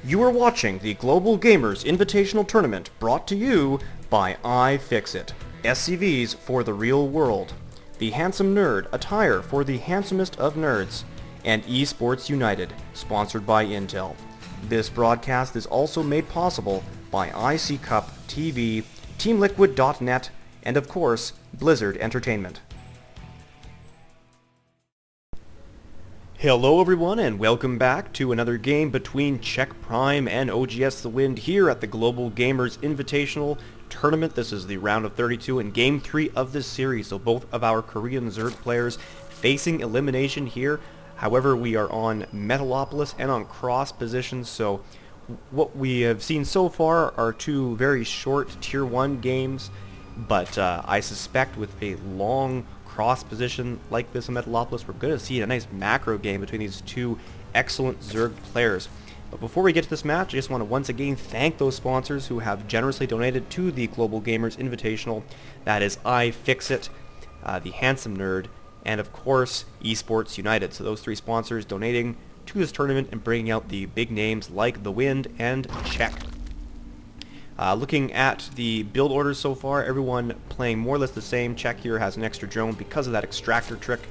You are watching the Global Gamers Invitational Tournament brought to you by iFixit. SCVs for the real world. The Handsome Nerd attire for the handsomest of nerds. And Esports United, sponsored by Intel. This broadcast is also made possible by IC Cup TV, TeamLiquid.net, and of course, Blizzard Entertainment. Hello everyone and welcome back to another game between CheckPrime and oGs.TheWind here at the Global Gamers Invitational Tournament. This is the round of 32 and game 3 of this series, so both of our Korean Zerg players facing elimination here. However, we are on Metalopolis and on cross positions, so what we have seen so far are two very short tier 1 games, but I suspect with a long cross position like this in Metalopolis, we're going to see a nice macro game between these two excellent Zerg players. But before we get to this match, I just want to once again thank those sponsors who have generously donated to the Global Gamers Invitational. That is iFixit, the Handsome Nerd, and of course Esports United. So those three sponsors donating to this tournament and bringing out the big names like The Wind and Check. Looking at the build orders so far, everyone playing more or less the same. Check here has an extra drone because of that extractor trick.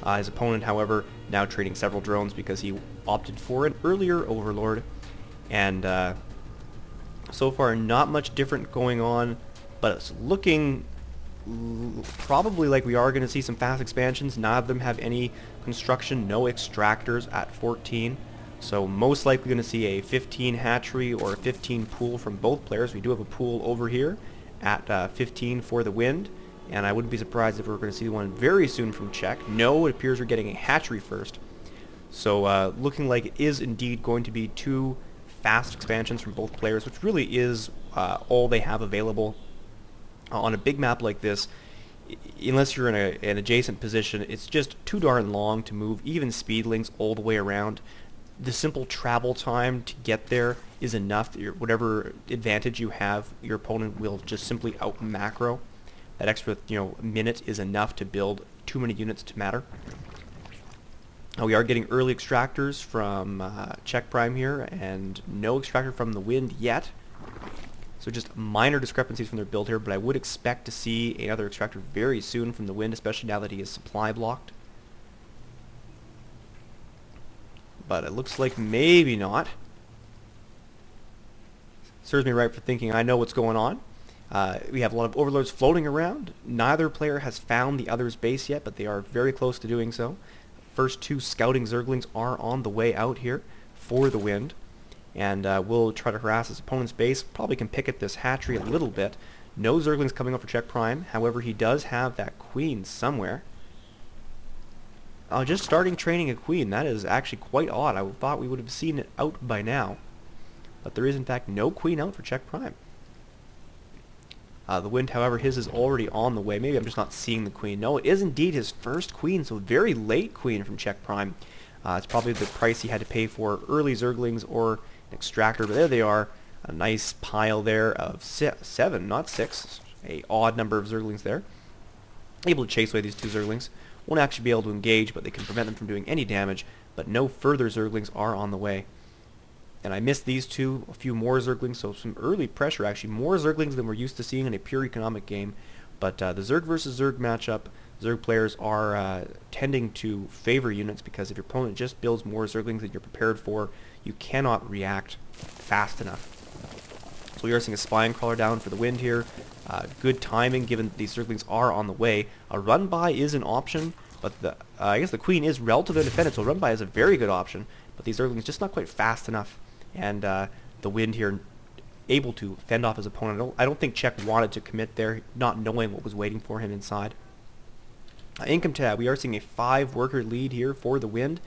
His opponent, however, now trading several drones because he opted for an earlier Overlord. And so far not much different going on, but it's looking probably like we are going to see some fast expansions. None of them have any construction, no extractors at 14. So most likely going to see a 15 hatchery or a 15 pool from both players. We do have a pool over here at 15 for the Wind, and I wouldn't be surprised if we're going to see one very soon from Czech. No, it appears we're getting a hatchery first. So looking like it is indeed going to be two fast expansions from both players, which really is all they have available. On a big map like this, unless you're in an adjacent position, it's just too darn long to move even speedlings all the way around. The simple travel time to get there is enough. Whatever advantage you have, your opponent will just simply out macro. That extra minute is enough to build too many units to matter. We are getting early extractors from CheckPrime here, and no extractor from the Wind yet. So just minor discrepancies from their build here, but I would expect to see another extractor very soon from the Wind, especially now that he is supply blocked. But it looks like maybe not. Serves me right for thinking I know what's going on. We have a lot of Overlords floating around. Neither player has found the other's base yet, but they are very close to doing so. First two scouting Zerglings are on the way out here for the Wind. And we'll try to harass his opponent's base. Probably can pick at this hatchery a little bit. No Zerglings coming up for CheckPrime. However, he does have that Queen somewhere. Just starting training a Queen, that is actually quite odd. I thought we would have seen it out by now. But there is in fact no Queen out for CheckPrime. The Wind, however, his is already on the way. Maybe I'm just not seeing the Queen. No, it is indeed his first Queen, so very late Queen from CheckPrime. It's probably the price he had to pay for early Zerglings or an extractor, but there they are. A nice pile there of 7, not 6. A odd number of Zerglings there. Able to chase away these two Zerglings. Won't actually be able to engage, but they can prevent them from doing any damage, but no further Zerglings are on the way. And I missed these two, a few more Zerglings, so some early pressure actually, more Zerglings than we're used to seeing in a pure economic game. But the Zerg versus Zerg matchup, Zerg players are tending to favor units because if your opponent just builds more Zerglings than you're prepared for, you cannot react fast enough. So we are seeing a Spine Crawler down for the Wind here. Good timing given that these Zerglings are on the way. A run-by is an option, but I guess the Queen is relatively defended, so run-by is a very good option, but these Zerglings just not quite fast enough. And the Wind here able to fend off his opponent. I don't think Czech wanted to commit there, not knowing what was waiting for him inside. Income tab, we are seeing a 5-worker lead here for the Wind,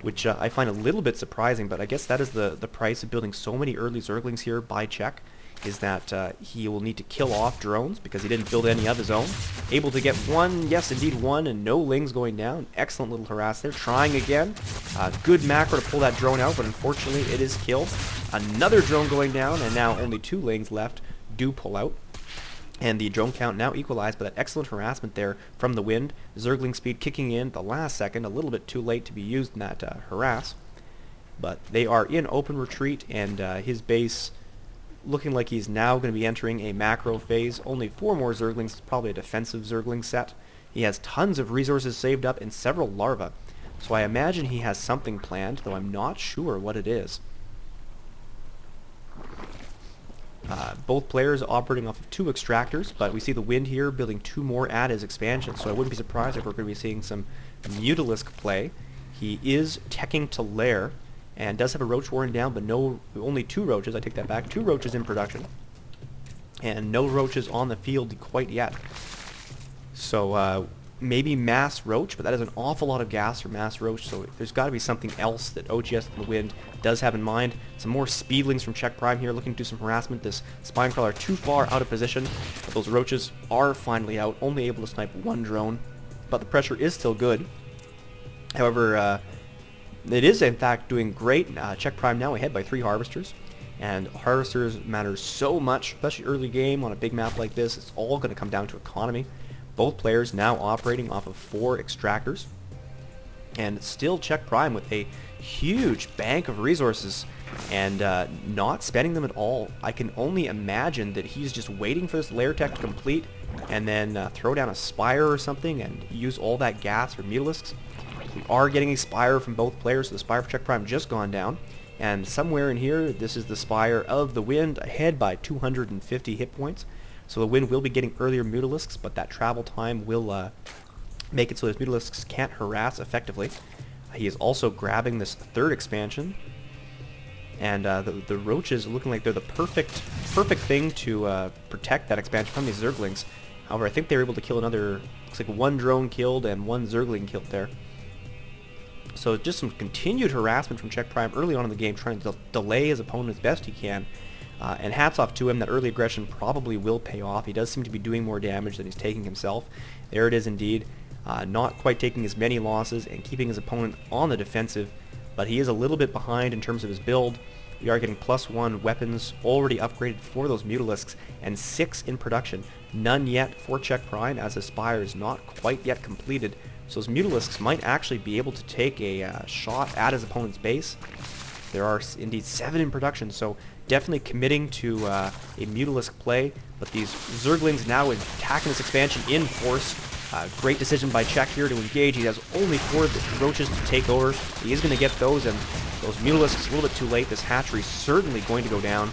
which I find a little bit surprising, but I guess that is the price of building so many early Zerglings here by Czech, is that he will need to kill off drones because he didn't build any of his own. Able to get one, yes indeed one, and no lings going down. Excellent little harass there. Trying again. Good macro to pull that drone out, but unfortunately it is killed. Another drone going down, and now only 2 lings left do pull out. And the drone count now equalized by that excellent harassment there from the Wind. Zergling speed kicking in the last second, a little bit too late to be used in that harass. but they are in open retreat, and his base looking like he's now going to be entering a macro phase. Only 4 more Zerglings, probably a defensive Zergling set. He has tons of resources saved up and several larvae, so I imagine he has something planned, though I'm not sure what it is. Both players operating off of 2 extractors, but we see the Wind here building 2 more at his expansion, so I wouldn't be surprised if we're going to be seeing some Mutalisk play. He is teching to lair, and does have a roach warren down, but only 2 roaches. I take that back. 2 roaches in production, and no roaches on the field quite yet. So maybe mass roach, but that is an awful lot of gas for mass roach, so there's got to be something else that oGs.TheWind does have in mind. Some more speedlings from CheckPrime here looking to do some harassment. This Spinecrawler too far out of position, but those roaches are finally out, only able to snipe 1 drone, but the pressure is still good. However, it is in fact doing great. CheckPrime now ahead by 3 harvesters, and harvesters matter so much, especially early game on a big map like this. It's all going to come down to economy. Both players now operating off of 4 extractors, and still CheckPrime with a huge bank of resources and not spending them at all. I can only imagine that he's just waiting for this lair tech to complete and then throw down a spire or something and use all that gas for Mutalisks. We are getting a spire from both players, so the spire for CheckPrime just gone down, and somewhere in here this is the spire of the Wind ahead by 250 hit points. So the Wind will be getting earlier Mutalisks, but that travel time will make it so his Mutalisks can't harass effectively. He is also grabbing this 3rd expansion, and the roaches looking like they're the perfect thing to protect that expansion from these Zerglings. However, I think they were able to kill another, looks like 1 drone killed and 1 Zergling killed there. So just some continued harassment from CheckPrime early on in the game, trying to delay his opponent as best he can. And hats off to him, that early aggression probably will pay off. He does seem to be doing more damage than he's taking himself. There it is indeed. Not quite taking as many losses and keeping his opponent on the defensive, but he is a little bit behind in terms of his build. We are getting +1 weapons already upgraded for those Mutalisks, and 6 in production. None yet for CheckPrime, as his spire is not quite yet completed. So those Mutalisks might actually be able to take a shot at his opponent's base. There are indeed 7 in production, so definitely committing to a Mutalisk play, but these Zerglings now attacking this expansion in force. Great decision by Check here to engage. He has only 4 roaches to take over. He is going to get those, and those Mutalisks a little bit too late. This hatchery is certainly going to go down.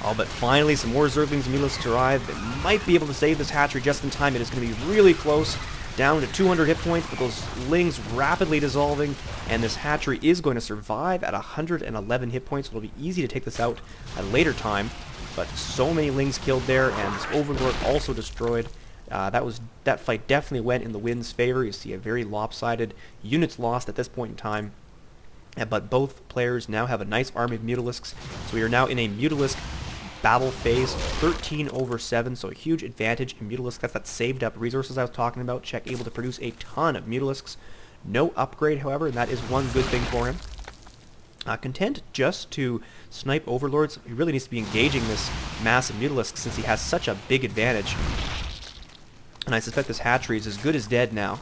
Oh, but finally some more Zerglings and Mutalisks arrive. They might be able to save this hatchery just in time. It is going to be really close. Down to 200 hit points, but those lings rapidly dissolving, and this hatchery is going to survive at 111 hit points. It'll be easy to take this out at a later time, but so many lings killed there, and this Overlord also destroyed. That fight definitely went in the Wind's favor. You see a very lopsided units lost at this point in time, but both players now have a nice army of Mutalisks, so we are now in a Mutalisk battle phase, 13/7, so a huge advantage in Mutalisk. That's that saved up resources I was talking about. Check able to produce a ton of Mutalisks. No upgrade, however, and that is one good thing for him. Content just to snipe Overlords. He really needs to be engaging this massive Mutalisk since he has such a big advantage. And I suspect this hatchery is as good as dead now,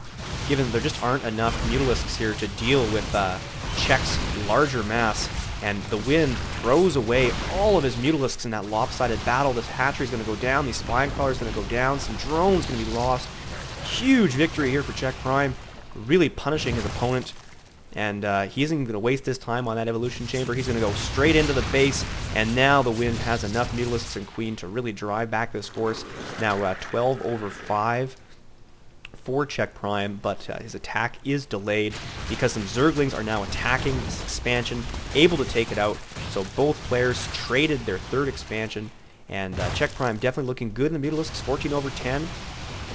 given that there just aren't enough Mutalisks here to deal with Check's larger mass. And the Wind throws away all of his Mutalisks in that lopsided battle. This hatchery is going to go down. These Spinecrawlers are going to go down. Some drones going to be lost. Huge victory here for CheckPrime, really punishing his opponent. And he isn't going to waste his time on that evolution chamber. He's going to go straight into the base. And now the Wind has enough Mutalisks and Queen to really drive back this force. Now 12/5. For CheckPrime, but his attack is delayed because some Zerglings are now attacking this expansion, able to take it out. So both players traded their 3rd expansion, and CheckPrime definitely looking good in the Mutalisks, 14/10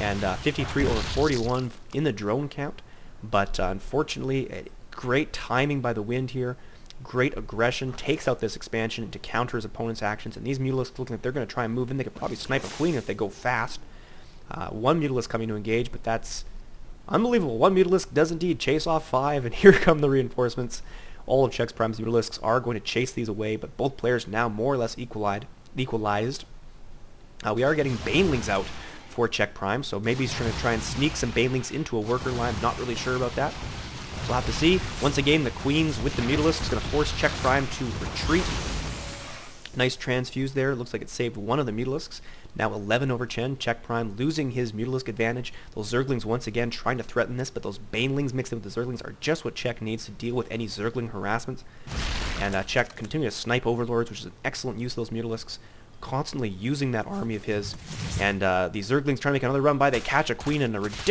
and 53/41 in the drone count. But unfortunately, great timing by the Wind here. Great aggression, takes out this expansion to counter his opponent's actions, and these Mutalisks looking like they're going to try and move in. They could probably snipe a Queen if they go fast. 1 Mutalisk coming to engage, but that's unbelievable. 1 Mutalisk does indeed chase off 5, and here come the reinforcements. All of CheckPrime's Mutalisks are going to chase these away, but both players now more or less equalized. We are getting Banelings out for CheckPrime, so maybe he's trying to sneak some Banelings into a worker line. Not really sure about that. We'll have to see. Once again, the Queens with the Mutalisk is going to force CheckPrime to retreat. Nice transfuse there. Looks like it saved one of the Mutalisks. Now 11 over Chen. CheckPrime losing his Mutalisk advantage. Those Zerglings once again trying to threaten this, but those Banelings mixed in with the Zerglings are just what Check needs to deal with any Zergling harassment. And Check continuing to snipe Overlords, which is an excellent use of those Mutalisks. Constantly using that army of his. And the Zerglings trying to make another run by. They catch a Queen in a ridiculous